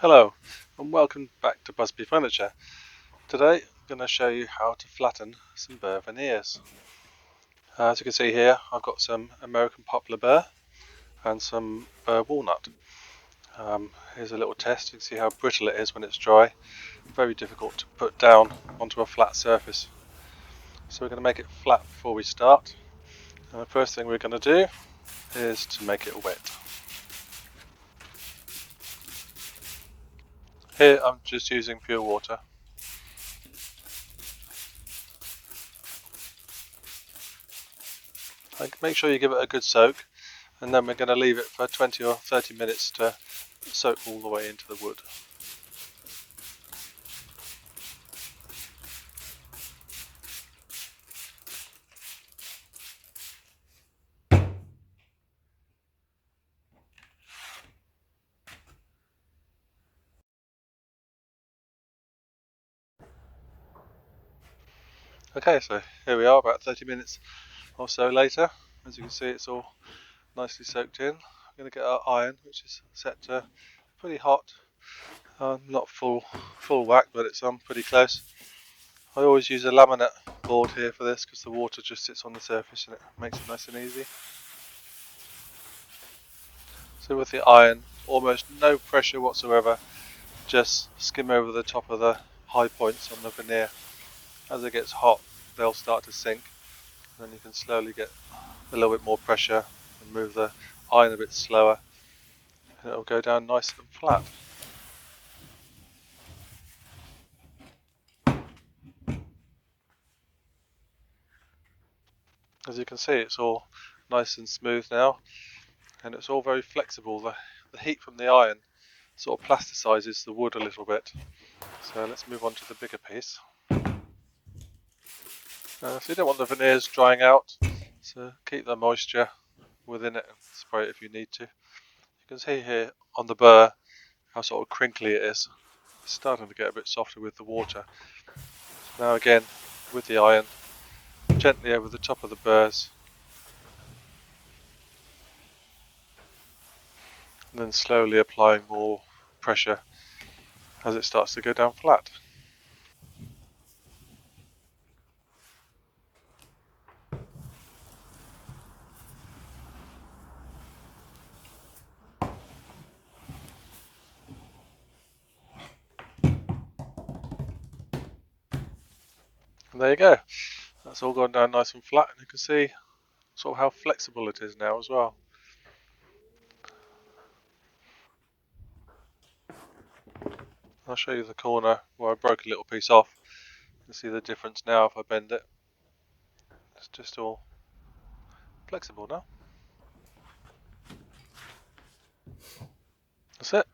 Hello and welcome back to Busby Furniture. Today I'm going to show you how to flatten some Burr veneers. As you can see here, I've got some American poplar burr and some Burr walnut. Here's a little test. You can see how brittle it is when it's dry. Very difficult to put down onto a flat surface. So we're going to make it flat before we start. And the first thing we're going to do is to make it wet. Here I'm just using pure water. Make sure you give it a good soak, and then we're going to leave it for 20 or 30 minutes to soak all the way into the wood. Okay, so here we are about 30 minutes or so later. As you can see, it's all nicely soaked in. I'm going to get our iron, which is set to pretty hot. Not full whack, but it's pretty close. I always use a laminate board here for this because the water just sits on the surface and it makes it nice and easy. So with the iron, almost no pressure whatsoever, just skim over the top of the high points on the veneer. As it gets hot, they'll start to sink, and then you can slowly get a little bit more pressure and move the iron a bit slower, and it'll go down nice and flat. As you can see, it's all nice and smooth now, and it's all very flexible. The heat from the iron sort of plasticizes the wood a little bit. So let's move on to the bigger piece. So you don't want the veneers drying out, so keep the moisture within it and spray it if you need to. You can see here on the burr how sort of crinkly it is. It's starting to get a bit softer with the water. Now again, with the iron, gently over the top of the burrs, and then slowly applying more pressure as it starts to go down flat. And there you go. That's all gone down nice and flat, and you can see sort of how flexible it is now as well. I'll show you the corner where I broke a little piece off. You can see the difference now if I bend it. It's just all flexible now. That's it.